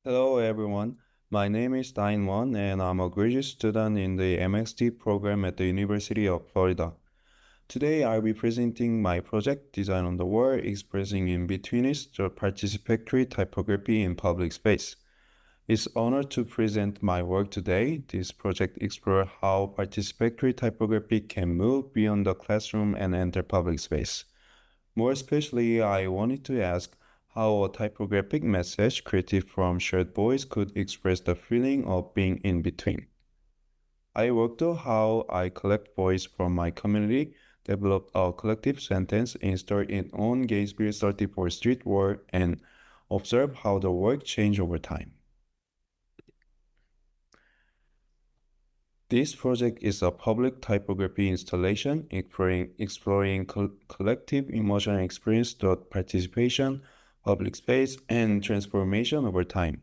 Hello everyone, my name is Dain Won and I'm a graduate student in the MxD program at the University of Florida. Today I'll be presenting my project Design on the Wall expressing in-betweenness the participatory typography in public space. It's an honor to present my work today. This project explores how participatory typography can move beyond the classroom and enter public space. More especially, I wanted to ask how a typographic message created from shared voice could express the feeling of being in between. I worked out how I collect voice from my community, developed a collective sentence installed it on Gainesville 34th Street wall, and observed how the work changed over time. This project is a public typography installation exploring collective emotional experience through participation, public space, and transformation over time.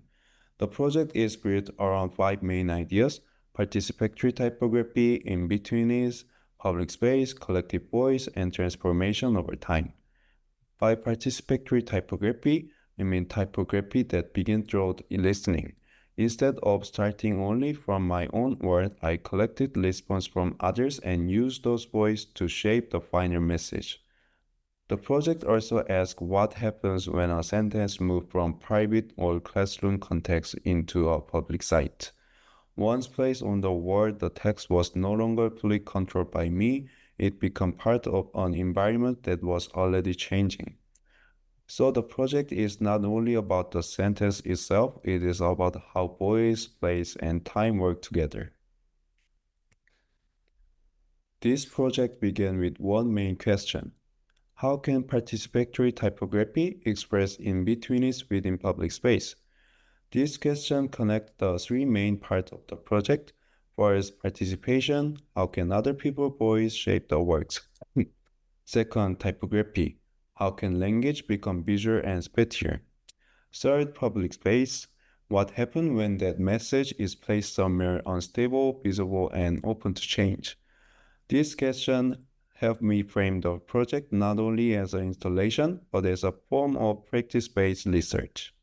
The project is built around five main ideas: participatory typography, in-betweenness, public space, collective voice, and transformation over time. By participatory typography, I mean typography that begins through listening. Instead of starting only from my own word, I collected responses from others and used those voices to shape the final message. The project also asks what happens when a sentence moves from private or classroom context into a public site. Once placed on the wall, the text was no longer fully controlled by me. It became part of an environment that was already changing. So the project is not only about the sentence itself, it is about how voice, place, and time work together. This project began with one main question: how can participatory typography express in-betweenness within public space? This question connects the three main parts of the project. First, participation: how can other people's voice shape the works? Second, typography: how can language become visual and spatial? Third, public space: what happens when that message is placed somewhere unstable, visible, and open to change? This question helped me frame the project not only as an installation, but as a form of practice-based research.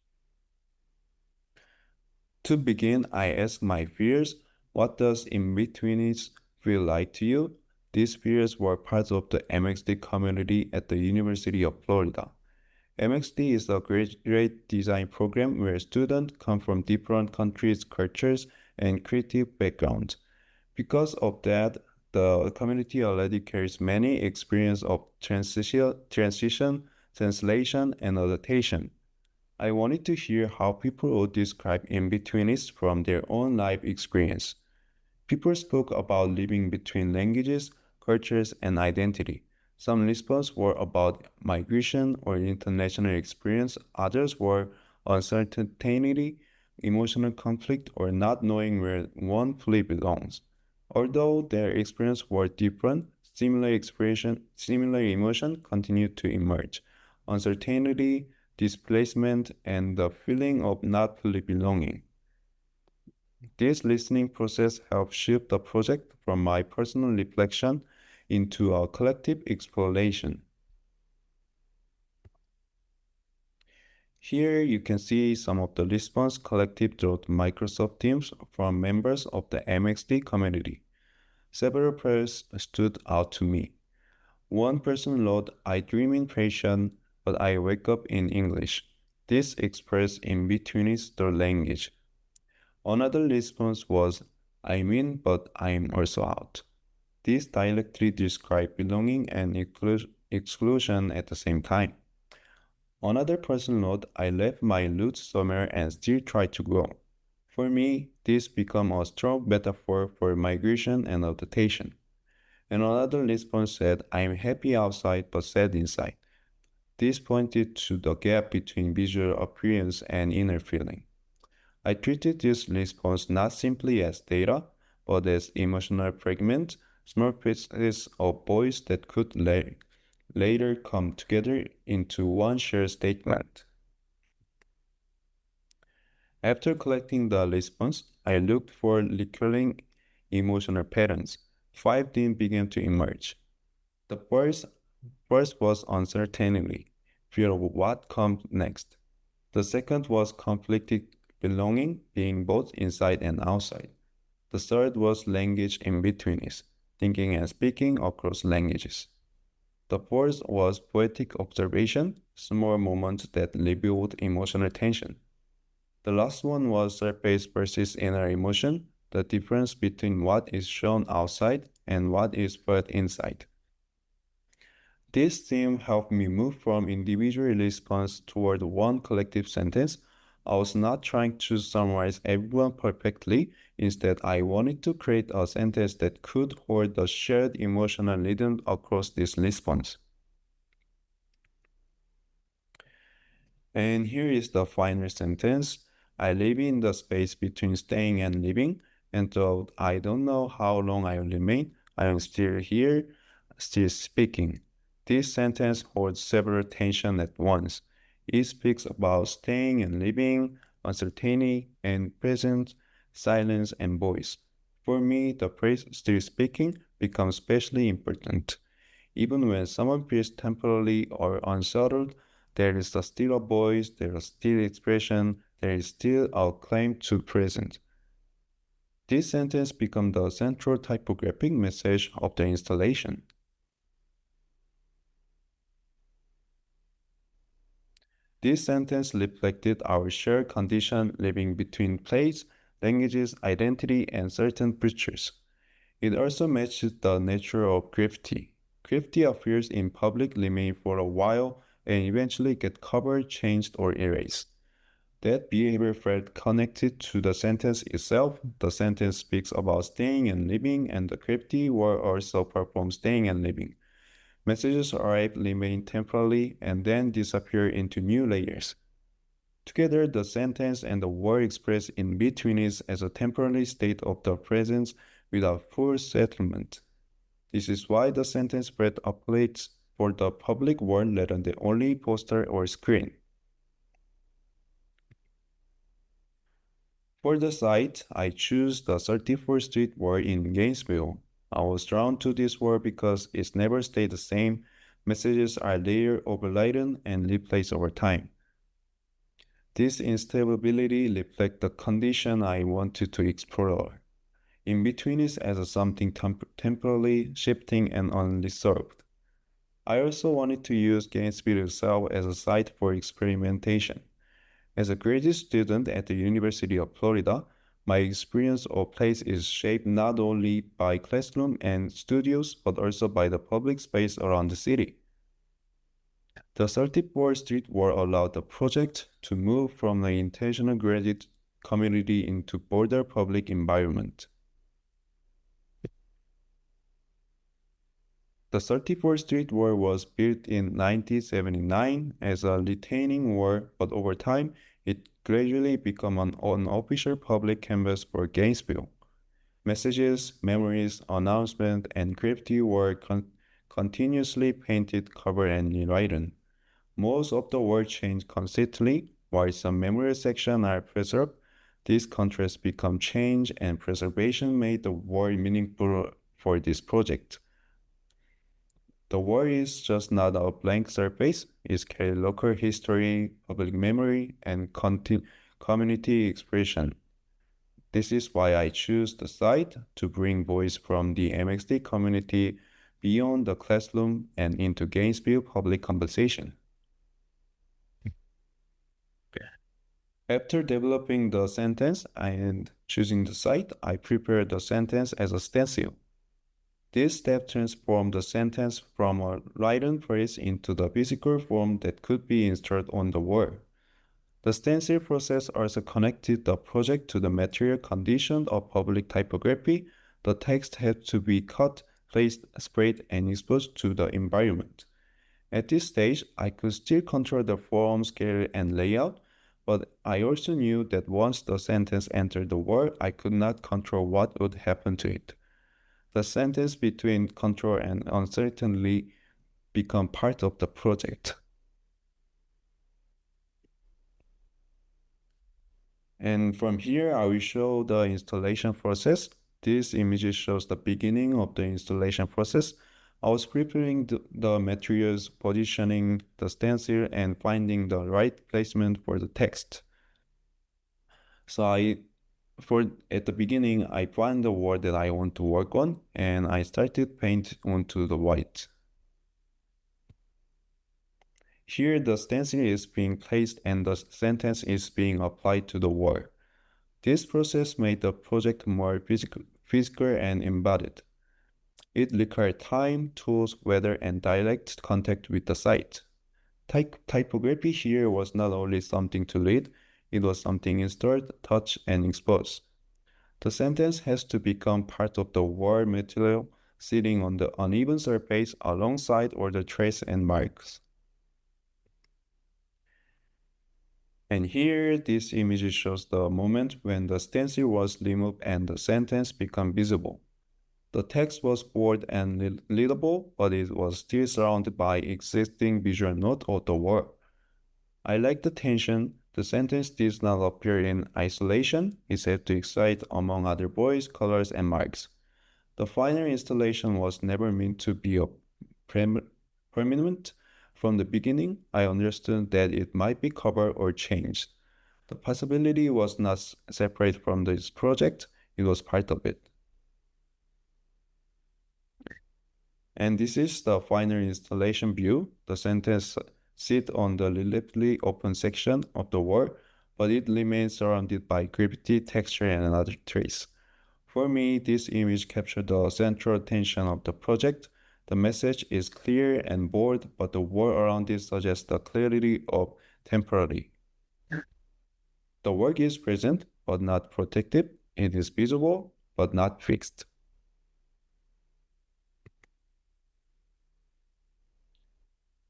To begin, I asked my peers, what does in-betweenness feel like to you? These peers were part of the MxD community at the University of Florida. MxD is a graduate design program where students come from different countries, cultures, and creative backgrounds. Because of that, the community already carries many experience of transition, translation, and adaptation. I wanted to hear how people would describe in-betweenness from their own life experience. People spoke about living between languages, cultures, and identity. Some responses were about migration or international experience, others were uncertainty, emotional conflict, or not knowing where one fully belongs. Although their experiences were different, similar emotion continued to emerge: uncertainty, displacement, and the feeling of not fully belonging. This listening process helped shape the project from my personal reflection into a collective exploration. Here you can see some of the response collected through Microsoft Teams from members of the MxD community. Several pairs stood out to me. One person wrote, "I dream in Persian, but I wake up in English." This expressed in-betweenness through language. Another response was, "I'm in, but I'm also out." This directly describes belonging and exclusion at the same time. Another person wrote, "I left my roots somewhere and still try to grow." For me, this becomes a strong metaphor for migration and adaptation. And another response said, "I'm happy outside but sad inside." This pointed to the gap between visual appearance and inner feeling. I treated this response not simply as data, but as emotional fragments, small pieces of voice that could later come together into one shared statement. After collecting the response, I looked for recurring emotional patterns. Five themes began to emerge. The first was uncertainty, fear of what comes next. The second was belonging, being both inside and outside. The third was language in-betweenness, thinking and speaking across languages. The fourth was poetic observation, small moments that revealed emotional tension. The last one was surface versus inner emotion, the difference between what is shown outside and what is felt inside. This theme helped me move from individual response toward one collective sentence. I was not trying to summarize everyone perfectly. Instead, I wanted to create a sentence that could hold the shared emotional rhythm across this response. And here is the final sentence. I live in the space between staying and leaving, and though I don't know how long I will remain, I am still here, still speaking. This sentence holds several tensions at once. It speaks about staying and leaving, uncertainty and presence, silence and voice. For me, the phrase still speaking becomes especially important. Even when someone feels temporarily or unsettled, there is still a voice, there is still expression, there is still a claim to presence. This sentence becomes the central typographic message of the installation. This sentence reflected our shared condition living between place, languages, identity, and certain features. It also matches the nature of graffiti. Graffiti appears in public domain for a while and eventually get covered, changed, or erased. That behavior felt connected to the sentence itself. The sentence speaks about staying and living, and the graffiti were also perform staying and living. Messages arrive, remain temporarily, and then disappear into new layers. Together, the sentence and the word express in-betweenness as a temporary state of the presence without full settlement. This is why the sentence spread operates for the public world rather than only poster or screen. For the site, I choose the 34th Street word in Gainesville. I was drawn to this word because it's never stayed the same. Messages are layered, overladen, and replaced over time. This instability reflects the condition I wanted to explore. In-betweenness as something temporarily shifting and unresolved. I also wanted to use Gainesville itself as a site for experimentation. As a graduate student at the University of Florida, my experience of place is shaped not only by classroom and studios, but also by the public space around the city. The 34th Street War allowed the project to move from the intentional graduate community into broader public environment. The 34th Street Wall was built in 1979 as a retaining wall, but over time, it gradually became an unofficial public canvas for Gainesville. Messages, memories, announcements, and graffiti were continuously painted, covered, and rewritten. Most of the wall changed constantly, while some memorial sections are preserved. This contrast became change, and preservation made the wall meaningful for this project. The wall is just not a blank surface. It carries local history, public memory, and community expression. This is why I choose the site to bring voice from the MxD community beyond the classroom and into Gainesville public conversation. After developing the sentence and choosing the site, I prepared the sentence as a stencil. This step transformed the sentence from a written phrase into the physical form that could be installed on the wall. The stencil process also connected the project to the material condition of public typography. The text had to be cut, placed, sprayed, and exposed to the environment. At this stage, I could still control the form, scale, and layout, but I also knew that once the sentence entered the wall, I could not control what would happen to it. The sentence between control and uncertainty become part of the project. And from here, I will show the installation process. This image shows the beginning of the installation process. I was preparing the materials, positioning the stencil, and finding the right placement for the text. So at the beginning, I find the word that I want to work on, and I started paint onto the white. Here, the stencil is being placed and the sentence is being applied to the word. This process made the project more physical and embodied. It required time, tools, weather, and direct contact with the site. Typography here was not only something to read, it was something installed, touch, and expose. The sentence has to become part of the word material sitting on the uneven surface alongside all the trace and marks. And here, this image shows the moment when the stencil was removed and the sentence became visible. The text was bold and readable, but it was still surrounded by existing visual note of the word. I like the tension. The sentence did not appear in isolation. It had to excite among other voice, colors, and marks. The final installation was never meant to be a permanent. From the beginning, I understood that it might be covered or changed. The possibility was not separate from this project, it was part of it. And this is the final installation view. The sentence sits on the relatively open section of the wall, but it remains surrounded by graffiti, texture, and another trace. For me, this image captured the central tension of the project. The message is clear and bold, but the word around it suggests the clarity of temporary. The work is present, but not protected. It is visible, but not fixed.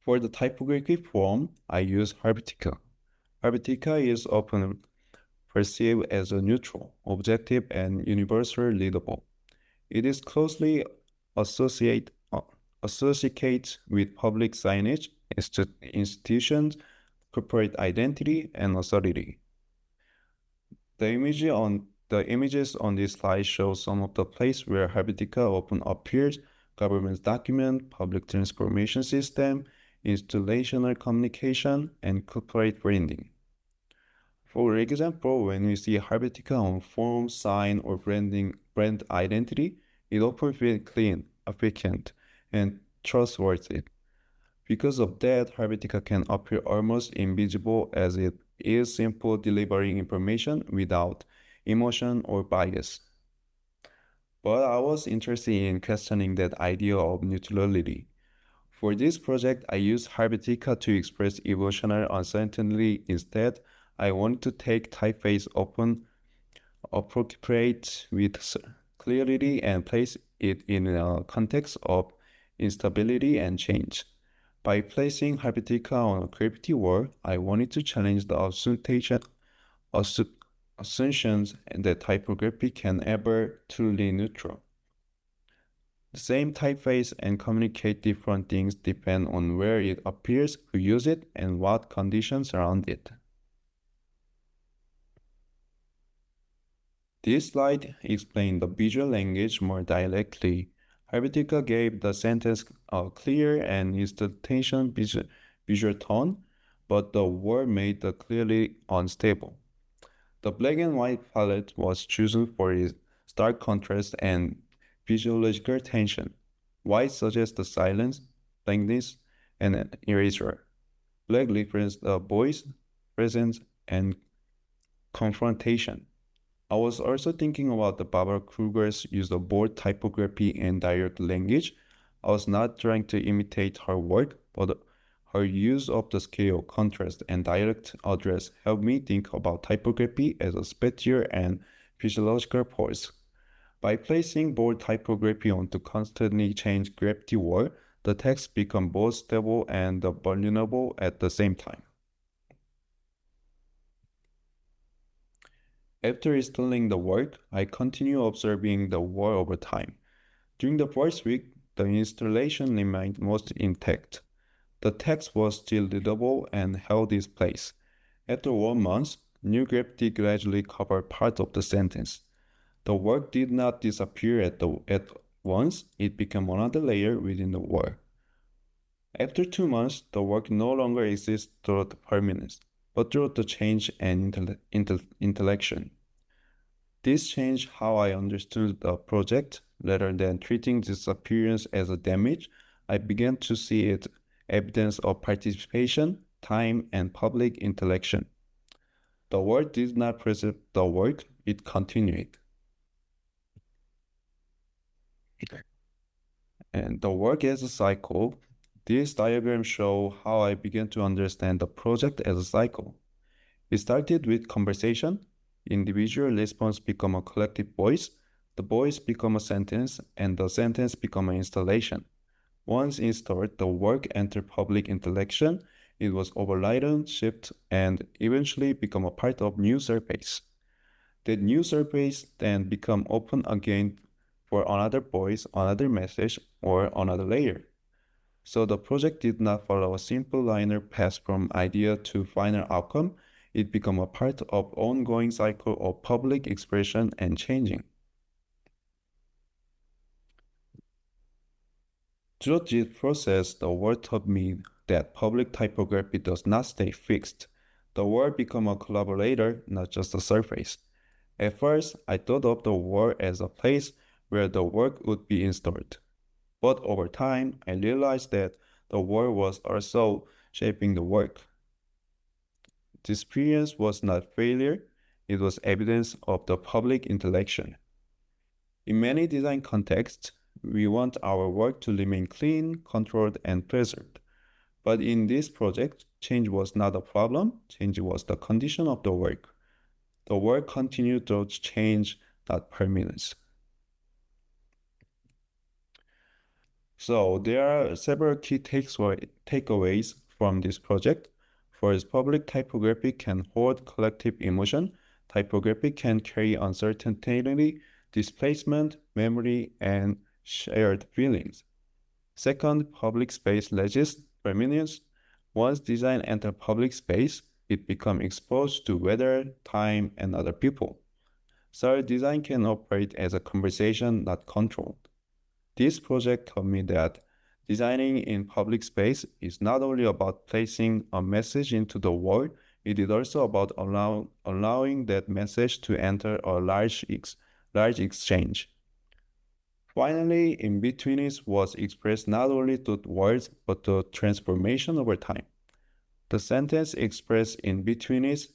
For the typography form, I use Helvetica. Helvetica is often perceived as a neutral, objective, and universally readable. It is closely associated with public signage, institutions, corporate identity, and authority. The images on this slide show some of the places where Helvetica often appears: government document, public transformation system, institutional communication, and corporate branding. For example, when we see Helvetica on form, sign, or brand identity, it often feels clean, efficient, and trustworthy. Because of that, Helvetica can appear almost invisible, as it is simple delivering information without emotion or bias. But I was interested in questioning that idea of neutrality. For this project, I used Helvetica to express emotional uncertainty. Instead, I wanted to take typeface open, appropriate with clarity, and place it in a context of instability and change. By placing Helvetica on a graffiti wall, I wanted to challenge the assumptions that typography can ever truly neutral. The same typeface and communicate different things depend on where it appears, who use it, and what conditions surround it. This slide explains the visual language more directly. Helvetica gave the sentence a clear and instantaneous visual tone, but the word made it clearly unstable. The black and white palette was chosen for its stark contrast and physiological tension. White suggests the silence, blankness, and an erasure. Black represents the voice, presence, and confrontation. I was also thinking about the Barbara Kruger's use of bold typography and direct language. I was not trying to imitate her work, but her use of the scale, contrast, and direct address helped me think about typography as a spatial and physiological force. By placing bold typography onto constantly changed gravity wall, the text becomes both stable and vulnerable at the same time. After installing the work, I continue observing the wall over time. During the first week, the installation remained most intact. The text was still readable and held its place. After 1 month, new graffiti gradually covered part of the sentence. The work did not disappear at once, it became another layer within the work. After 2 months, the work no longer exists throughout permanence, but through the change and intellection. This changed how I understood the project. Rather than treating this appearance as a damage, I began to see it evidence of participation, time, and public intellection. The work did not preserve the work, it continued. And the work as a cycle, these diagrams show how I began to understand the project as a cycle. It started with conversation. Individual response become a collective voice. The voice become a sentence, and the sentence become an installation. Once installed, the work entered public intellection. It was overridden, shipped, and eventually become a part of new surface. The new surface then become open again for another voice, another message, or another layer. So the project did not follow a simple linear path from idea to final outcome. It became a part of ongoing cycle of public expression and changing. Through this process, the world taught me that public typography does not stay fixed. The world become a collaborator, not just a surface. At first, I thought of the world as a place where the work would be installed. But over time, I realized that the world was also shaping the work. This experience was not failure, it was evidence of the public intellection. In many design contexts, we want our work to remain clean, controlled, and preserved. But in this project, change was not a problem, change was the condition of the work. The work continued to change, not permanence. So there are several key takeaways from this project. First, public typography can hold collective emotion. Typography can carry uncertainty, displacement, memory, and shared feelings. Second, public space resists permanence. Once design enters public space, it becomes exposed to weather, time, and other people. Third, design can operate as a conversation, not control. This project taught me that designing in public space is not only about placing a message into the world, it is also about allowing that message to enter a large exchange. Finally, In-Betweenness was expressed not only through words, but through transformation over time. The sentence expressed In-Betweenness,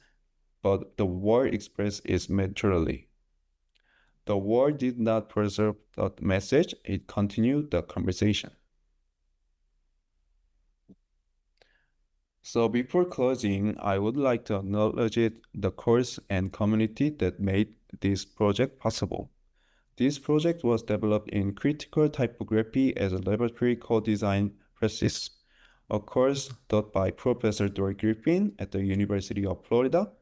but the word expressed is naturally. The word did not preserve the message, it continued the conversation. So before closing, I would like to acknowledge the course and community that made this project possible. This project was developed in critical typography as a laboratory co-design process, a course taught by Professor Dory Griffin at the University of Florida.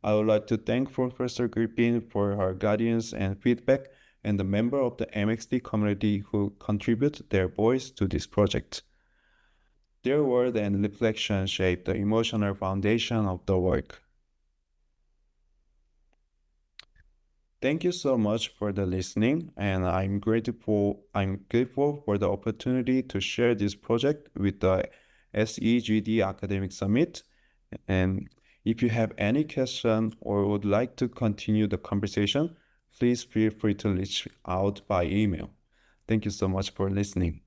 I would like to thank Professor Griffin for her guidance and feedback and the member of the MxD community who contribute their voice to this project. Their word and reflection shape the emotional foundation of the work. Thank you so much for the listening, and I'm grateful for the opportunity to share this project with the SEGD Academic Summit. And if you have any question or would like to continue the conversation, please feel free to reach out by email. Thank you so much for listening.